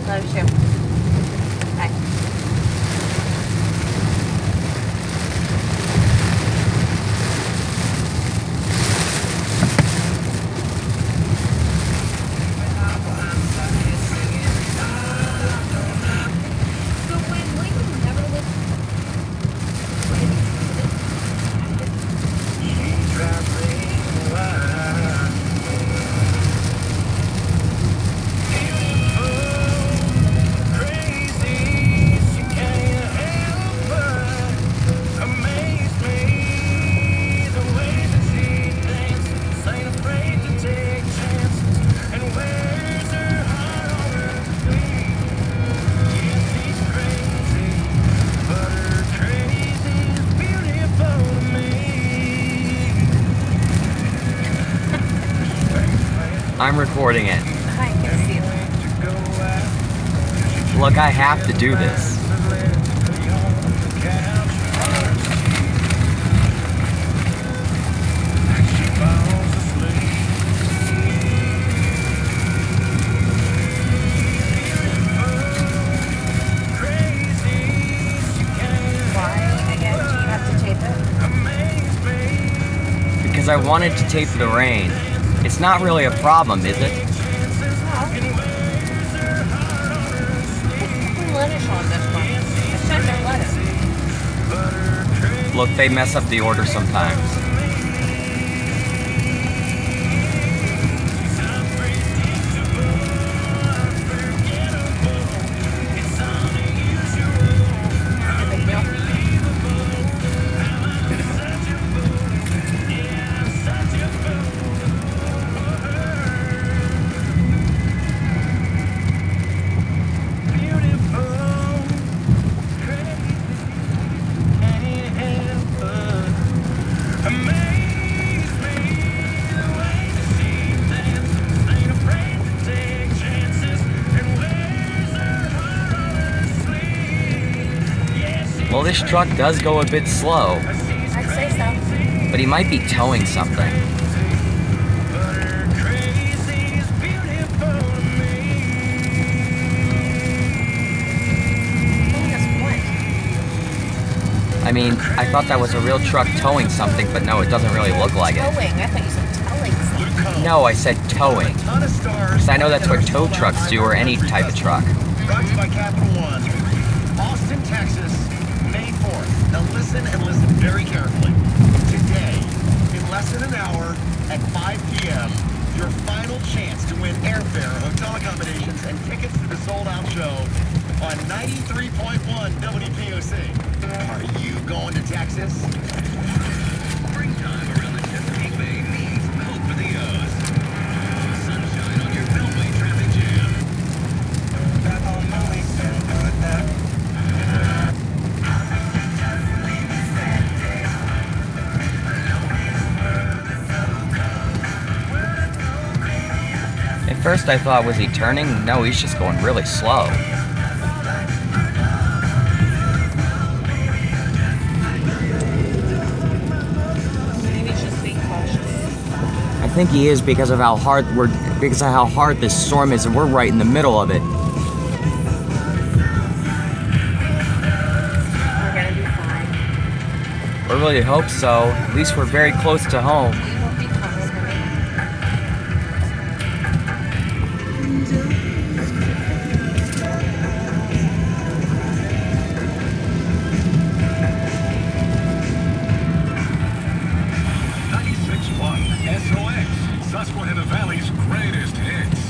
Love you too. Bye. I'm recording it. I can see it. Look, I have to do this. Why, again, do you have to tape it? Because I wanted to tape the rain. It's not really a problem, is it? No. Put lettuce on this one. I said no lettuce. Look, they mess up the order sometimes. Well, this truck does go a bit slow, I'd say so. but he might be towing something. I mean, I thought that was a real truck towing something, but no, it doesn't really look like it. Towing. I thought you said towing something. No, I said towing. Because I know that's what tow trucks do, or any type of truck. Brought to you by Capital One. Austin, Texas, May 4th. Now listen and listen very carefully. Today, in less than an hour, at 5 p.m., your final chance to win airfare, hotel accommodations, and tickets to the sold-out show on 93.1 WPOC. Are you going to Texas? Springtime around the Chesapeake Bay means hope for the O's. Sunshine on your Beltway traffic jam. At first I thought, was he turning? No, he's just going really slow. Maybe it's just being cautious. I think he is because of how hard this storm is, and we're right in the middle of it. We're gonna be fine. I really hope so. At least we're very close to home. You won't be comfortable. SOX, Susquehanna Valley's greatest hits.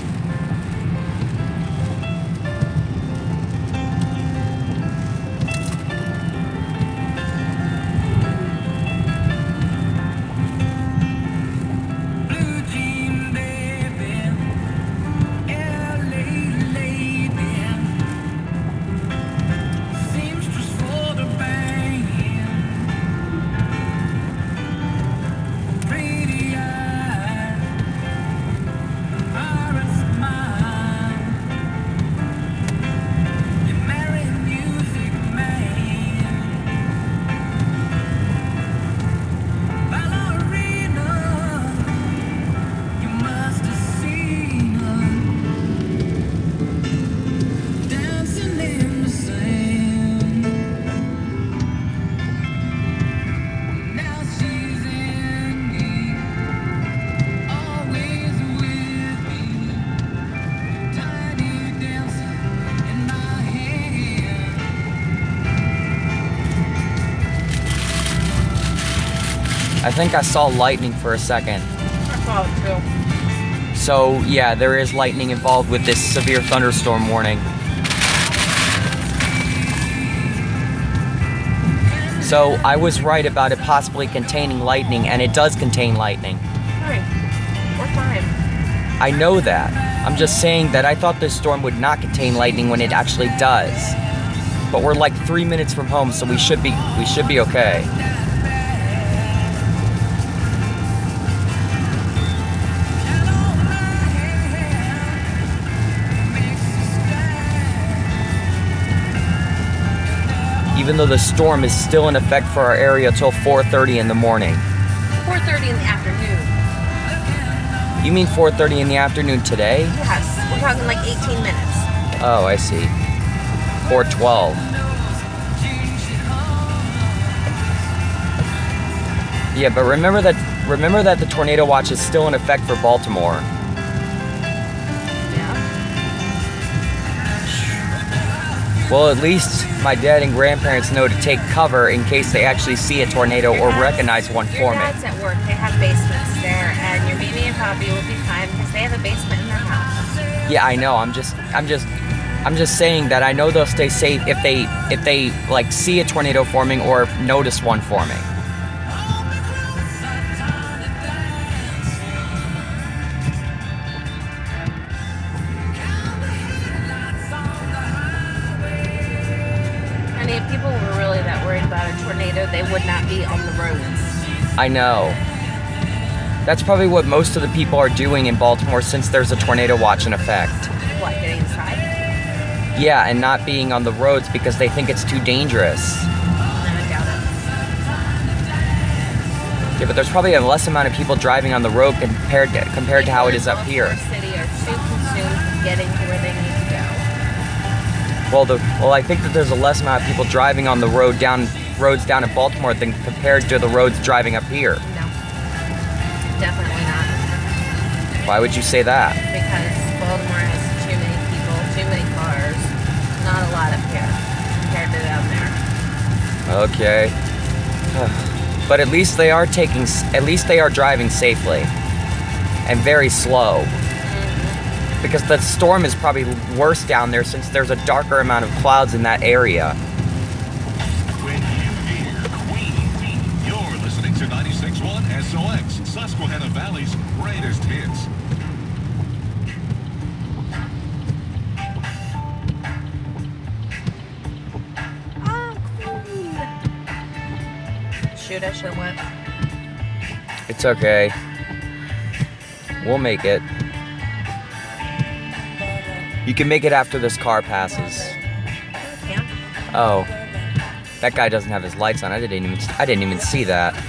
think I saw lightning for a second. I saw it too. So, yeah, there is lightning involved with this severe thunderstorm warning. So, I was right about it possibly containing lightning, and it does contain lightning. Fine. We're fine. I know that. I'm just saying that I thought this storm would not contain lightning when it actually does. But we're like 3 minutes from home, so we should be okay. Even though the storm is still in effect for our area till 4:30 in the morning. 4:30 in the afternoon. You mean 4:30 in the afternoon today? Yes. We're talking like 18 minutes. Oh, I see. 4:12. Yeah, but remember that the tornado watch is still in effect for Baltimore. Yeah. Well, at least my dad and grandparents know to take cover in case they actually see a tornado or recognize one Your forming. dad's at work. They have basements there, and your Mimi and Poppy will be fine because they have a basement in their house. Yeah, I know. I'm just saying that I know they'll stay safe if they like see a tornado forming or notice one forming. And if people were really that worried about a tornado, they would not be on the roads. I know. That's probably what most of the people are doing in Baltimore since there's a tornado watch in effect. What, getting inside? Yeah, and not being on the roads because they think it's too dangerous. No, I doubt it. Yeah, but there's probably a less amount of people driving on the road compared to how it is up here. Baltimore City are too consumed with getting to where they need to go. Well, I think that there's a less amount of people driving on the roads down in Baltimore than compared to the roads driving up here. No, definitely not. Why would you say that? Because Baltimore has too many people, too many cars. Not a lot up here compared to down there. Okay. But at least they are driving safely and very slow. Because the storm is probably worse down there since there's a darker amount of clouds in that area. When you hear Queen, you're listening to 96.1 SOX, Susquehanna Valley's greatest hits. Shoot, I should have went. It's okay. We'll make it. You can make it after this car passes. Yeah. Oh. That guy doesn't have his lights on. I didn't even see that.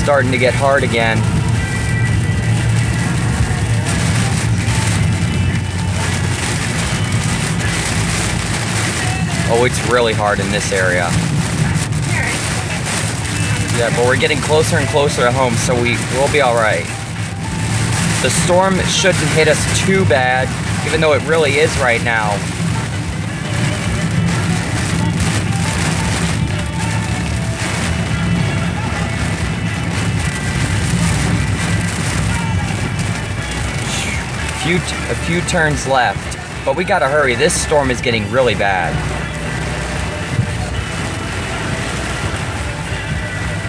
Starting to get hard again. Oh, it's really hard in this area. Yeah, but we're getting closer and closer to home, so we'll be all right. The storm shouldn't hit us too bad, even though it really is right now. A few turns left, but we gotta hurry. This storm is getting really bad.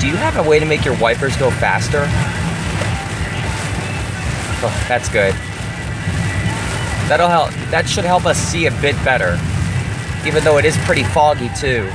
Do you have a way to make your wipers go faster? Oh, that's good. That'll help. That should help us see a bit better, even though it is pretty foggy too.